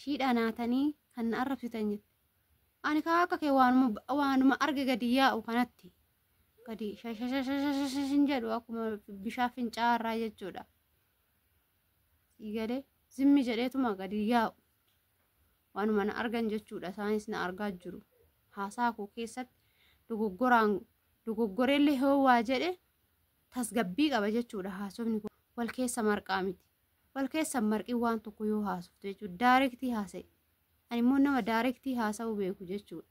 shiidha naatanii kan arrabsitan jette. Ani akka kee waanuma arge gadi yaa'u kanatti gadi shashashashashin jedhu akkuma bishaan fincaa'arraa jechuudha. Sigalee zimmi jedheetuma gadi yaa'u waanuma na argan jechuudha. Isaanis na argaa jiru. Haasaa koo keessatti dogoggorellee hoo jedhe tasgabbii qaba jechuudha. Haasofni kun wal keessa marqaa miti. Wal keessa marqii waan tokko yoo haasofte jechuudha. Daarektii haasa'e. Ani immoo nama daarektii haasa'uu beeku jechuudha.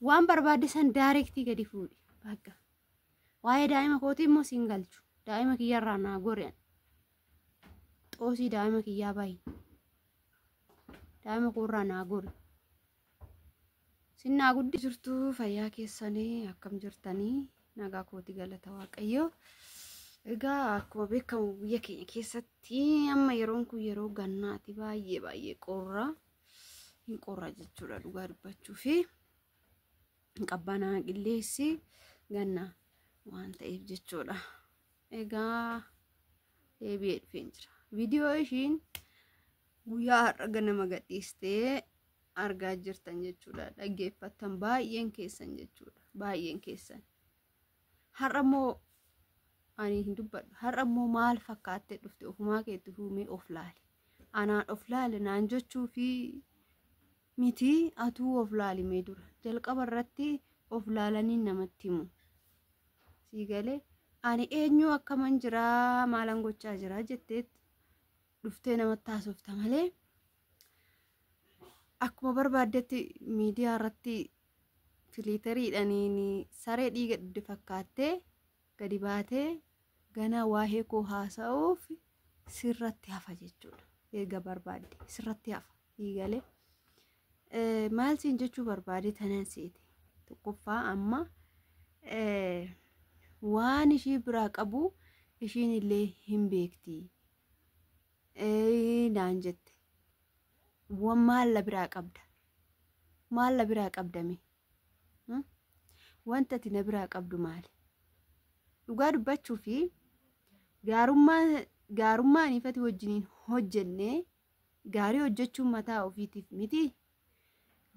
Waan barbaachisan daarektii gadi fuudhi. Bakka. Waa'ee daa'ima kootii immoo siin galchu. Daa'ima kiyyarraa naa goreen. Xoosii daa'ima kiyyaa baay'ee. Daa'ima koorraa naa gori. Sinnaa guddi jirtu fayyaa keessanii akkam jirtanii nagaa kooti galata waaqayyoo. Egaa akkuma beekamu biyya keenya keessatti amma yeroon kun yeroo gannaati baay'ee qorra. Hin qorra jechuudha dhugaa dubbachuu fi qabbanaa qilleessi ganna waan ta'eef jechuudha. Egaa deebi'ee dhufeen jira. Viidiyoo ishiin guyyaa har'a ganama gadhiistee argaa jirtan jechuudha. Dhaggeeffattan baay'een keessan jechuudha. Baay'een keessan. Har'a immoo ani hin dubbadhu. Har'a immoo maal fakkaattee dhufte ofumaa keetti huumee of laali. Anaan of laali naan jechuu fi miti atuu of laalimee dura. Jalqaba irratti of laalanii namatti himu. Sigalee ani eenyu akkaman jiraa maalan gochaa jiraa jetteet dhuftee namatti haasofta malee akkuma barbaaddetti miidiyaa irratti filiitariidhaniin saree dhiiga dhudde fakkaattee gadi baatee ganaa waa'ee koo haasa'uuf sirratti hafa jechuudha. Eega barbaadde sirratti hafa. Sigalee maal siin jechuu barbaade tanan seete tokkoffaa amma waan ishii biraa qabu ishiin illee hin beekti naan jette. Maal la biraa qabda? Maal la biraa qabdame? Wanta ati na biraa qabdu maali? Dhugaa dubbachuu fi gaarummaan ifati wajjiniin hojjennee gaarii hojjechuun mataa ofiitiif miti.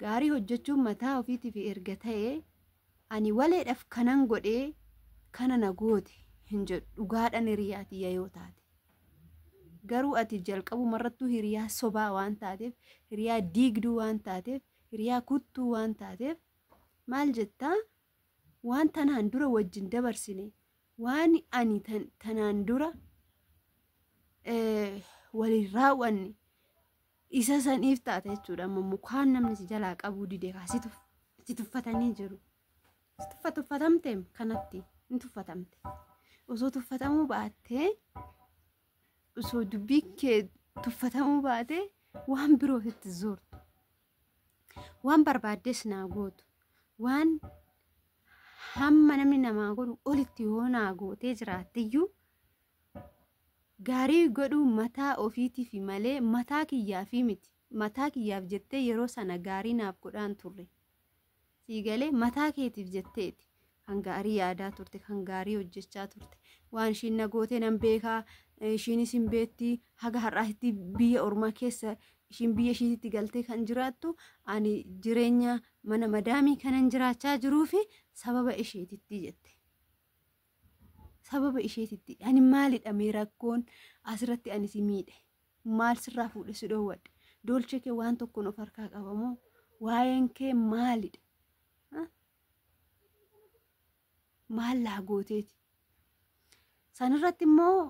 Gaarii hojjechuun mataa ofiitiif erga ta'ee ani waleedhaaf kanan godhee kana na goote hin jedhu. Dhugaadhaan hiriyaati yoo taate. Garuu ati jalqabu marrattuu hiriyaa sobaa waan taateef, hiriyaa diigduu waan taateef, hiriyaa kuttuu waan taateef maal jettaa? Waan tanaan dura wajjin dabarsine waan ani tanaan dura waliin raawwanne isa saniif taate jechuudha. Amma mukaan namni si jalaa qabuu dide si tuffatanii jiru. Si tuffatamte kanatti hin tuffatamte. Osoo tuffatamuu baattee osoo dubbii kee tuffatamuu baatee waan biroo itti zoortu. Waan barbaaddes naa gootu. Waan hamma namni namaa godhu olitti yoo naa gootee jiraattiyyuu gaarii godhuu mataa ofiitiif malee mataa kiyyaaf miti. Mataa kiyyaaf jettee yeroo sana gaarii naaf godhaan turre. Sigalee mataa keetiif jetteeti kan gaarii yaadaa turte, kan gaarii hojjechaa turte. Waan ishiin na gootee nan beekaa, ishiinis hin beetti. Haga har'aatti biyya ormaa keessa ishiin biyya ishiitti galtee kan jiraattu ani jireenya mana madaamii kanan jiraachaa jiruu fi sababa isheetitti jette. Sababa isheetitti ani maalidha mee rakkoon asirratti ani si miidhe? Maal sirraa fuudhe si dhoowwadhe? Dolche kee waan tokkoon of harkaa qabamoo waa'een kee maalidha? Maal laa gooteeti? Sanirratti immoo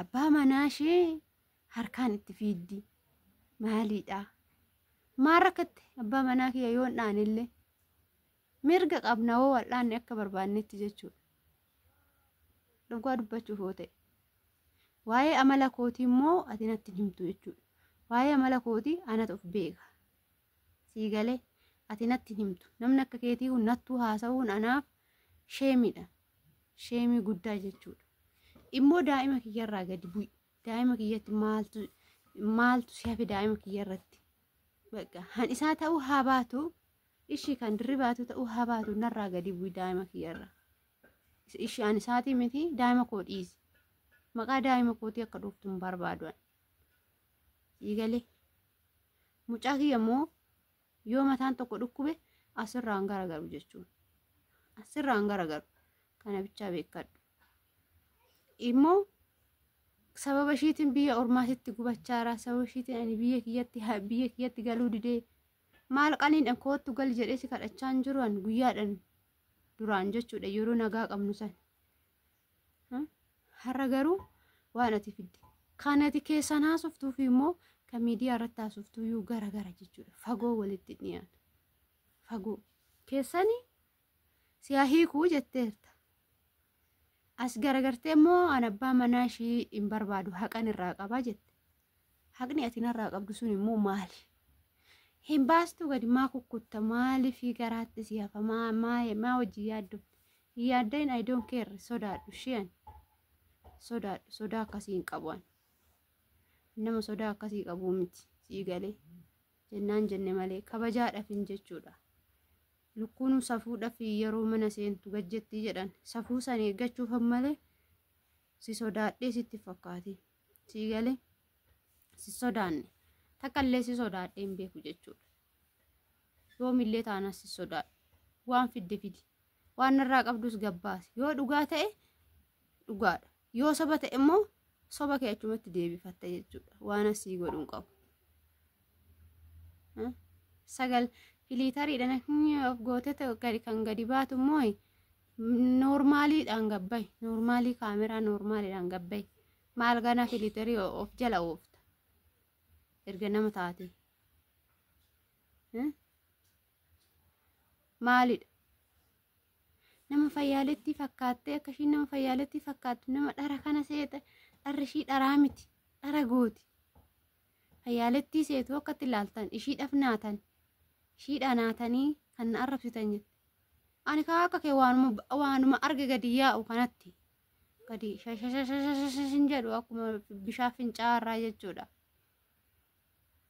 abbaa manaa ishee harkaan itti fiiddi. Maalidha? Maal rakkatte abbaa manaa kiyya yoon dhaanillee mirga qabna hoo wal'aanne akka barbaannetti jechuudha. Dhugaa dubbachuuf yoo ta'e waa'ee amala kootii immoo ati natti himtu jechuudha. Waa'ee amala kootii anatu of beeka. Sigalee ati natti himtu. Namni akka keetii kun nattuu haasa'uun anaaf sheemidha. Sheemii guddaa jechuudha. Immoo daa'ima kiyyarraa gadi bu'i. Daa'ima kiyyatti maaltu si hafe daa'ima kiyyarratti? Bakka han isaa ta'uu haa baatu, ishii kan dirribaatu ta'uu haa baatu narraa gadi bu'i daa'ima kiyyarraa. Ishii an isaatii miti daa'ima koo dhiisi. Maqaa daa'ima kootii akka dhuftu hin barbaadu. Sigalee mucaa kiyya immoo yoo mataan tokko dhukkube asirraan garagaru jechuudha. Asirraan garagaru kana bichaa beekadhu. Immoo sababa ishiitiin biyya ormaatitti gubachaara, sababa ishiitiin ani biyya kiyyatti galuu didee maal qaniidhaan kootu gal jedhee si kadhachaan jiruan guyyaadhaan duraan jechuudha yeroo nagaa qabnu san. Har'a garuu waan ati fidde kan ati keessan haasoftuuf immoo kan miidiyaa irratti haasoftuu iyyuu gara jechuudha. Fagoo walitti dhiyaatu. Fagoo keessanii siyaa hiikuu jetteerta. As garagartee immoo an abbaa manaa ishii hin barbaadu haqan irraa qabaa jette. Haqni ati narraa qabdu sun immoo maali? Hin baastu gadi maa kukkutta maali fi garaatti si hafa maa hojii yaaddofte? Hin yaaddain I don't care sodaadhu shi'an. Sodaa akkasii hin qabuan. Nama sodaa akkasii qabu miti sii galee jennaan jenne malee kabajaadhaaf hin jechuudha. Lukkuun safuudhaaf yeroo mana seentu gajjetti jedhan safuu san eeggachuuf malee si sodaadhee sitti fakkaati sii galee si sodaanne takkaallee si sodaadhee hin beeku jechuudha. Yoomillee taanas si sodaadhu waan fidde fidi waan irraa qabdus gabbaasi yoo dhugaa ta'e dhugaadha yoo soba ta'e immoo soba kee achumatti deebifatta jechuudha waan asii godhuun qabu. Sagal filitariidhaan of gootete kan gadi baatu immoo normaaliidhaan gabbay normaalii kaameraa normaaliidhaan gabbay maal gana filitarii of jala oofta erga nama taate maalidha nama fayyaaletti fakkaattee akkashiin nama fayyaaletti fakkaattu nama dhara kana seeta dharri ishii dharaa miti dhara gooti fayyaaletti seetu akkatti ilaaltan ishii dhafnaatan ishii dhanaatanii kan arrabsitan jette ani akka kee waanuma arge gadi yaa'u kanatti gadi shashashashashin jedhu akkuma bishaan fincaarraa jechuudha.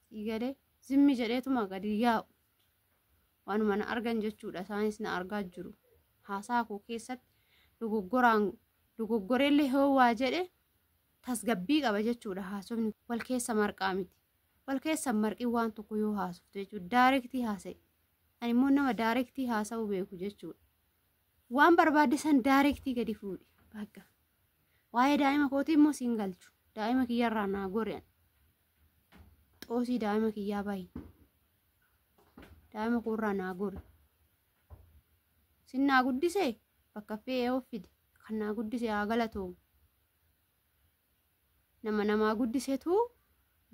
Sigalee zimmi jedheetuma gadi yaa'u waanuma na argan jechuudha isaanis na argaa jiru. Haasaa koo keessatti dogoggorellee hoowaa jedhe tasgabbii qaba jechuudha haasofni wal keessa marqaa miti. Wal keessa marqii waan tokko yoo haasoftu jechuudha daarektii haasa'e. Ani immoo nama daarektii haasa'uu beeku jechuudha. Waan barbaadde san daarektii gadi fuudhi bakka. Waa'ee daa'ima kootii immoo siin galchu. Daa'ima kiyyarraa naa gori'an. Xoosii daa'ima kiyyaa baay'ee. Daa'ima koorraa naa gori. Sin naa guddisee bakka fe'ee oofide kan naa guddisee haa galatoomu. Namaa guddiseetu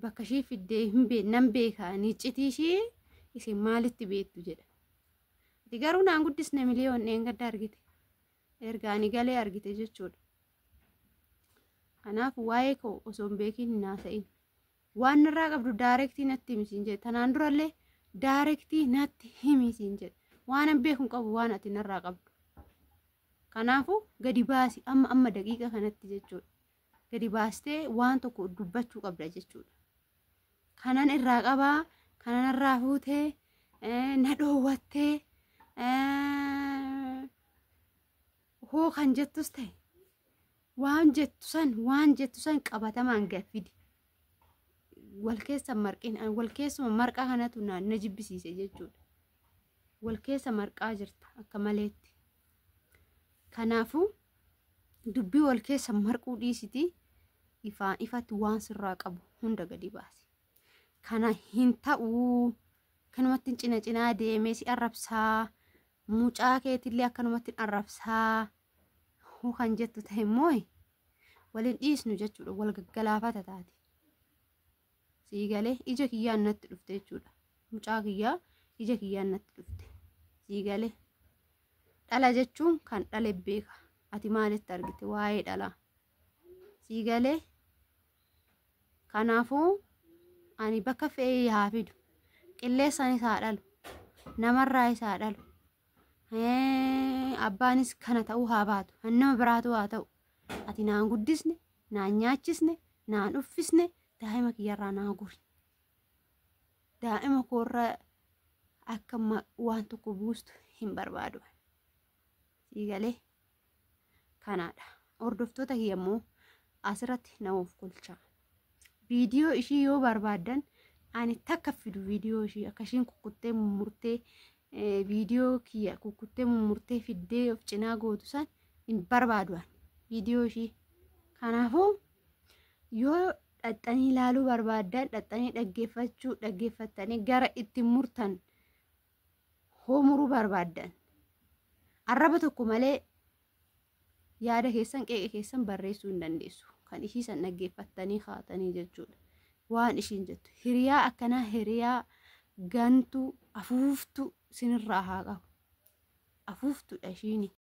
bakka ishii fiddee nan beekaa niiccitii ishii isin maalitti beektu jedha. Ati garuu naan guddisne miliyoon gadda argite. Ergaanii galee argite jechuudha. Kanaaf waa'ee koo osoo hin beekin hin haasa'in. Waan irraa qabdu daarektii natti himisiin jedhe. Tanaan durallee daarektii natti himisiin jedhe. Waan hin beekun qabu waan ati narraa qabdu. Kanaafuu gadi baasi amma daqiiqa kanatti jechuudha. Gadi baastee waan tokko dubbachuu qabda jechuudha. Kanan irraa qabaa, kanan irraa fuutee, na dhoowwattee, hoo kan jettus ta'e waan jettu san qabatamaan gaffidi. Wal keessa marqin wal keessuma marqaa kanatu na jibbisiise jechuudha. Wal keessa marqaa jirta akka maleetti. Kanaafuu dubbii wal keessa marquu dhiisiti ifatti waan sirraa qabu hunda gadi baasi. Kana hin ta'uu kanumatti cinaa deemee si arrabsaa mucaa keetillee akkanumatti arrabsaa hoo kan jettu ta'e immoo waliin dhiisnu jechuudha wal gaggalaafata taate. Siigalee ija kiyyaan natti dhufte jechuudha. Mucaa kiyyaa ija kiyyaan natti dhufte. Siigalee dhala jechuun kan dhale beeka. Ati maalitti argite waa'ee dhalaa? Siigalee kanaafuu ani bakka fe'ee haa fidu. Qilleensaan isaa dhalu. Namarraa isaa dhalu. Abbaanis kana ta'uu haa baatu. Nama biraatu haa ta'u. Ati naan guddisne, naan nyaachisne, naan uffisne, daa'ima kiyyarraa naa guri. Daa'ima koorraa akka waan tokko buustu hin barbaadu. Siigalee kanaadha. Hordoftoota kiyya immoo asirratti namuuf kolchaa. Viidiyoo ishii yoo barbaadan ani takka fidu viidiyoo ishii akkashiin kukkuttee mummurtee viidiyoo kiyya kukkuttee mummurtee fiddee of cinaa gootu san hin barbaadu viidiyoo ishii. Kanaafuu yoo dhaxxanii ilaaluu barbaadan dhaxxanii dhaggeeffattanii gara itti murtan hoomuruu barbaadan arraba tokko malee yaada keessan qeeqa keessan barreessuu hin dandeessu. Kan ishii san dhaggeeffattanii kaatanii jechuudha. Waan ishiin jettu hiriyaa akkanaa hiriyaa gantuu afuuftu sinirraa haa qabu. Afuuftuudha ishiini.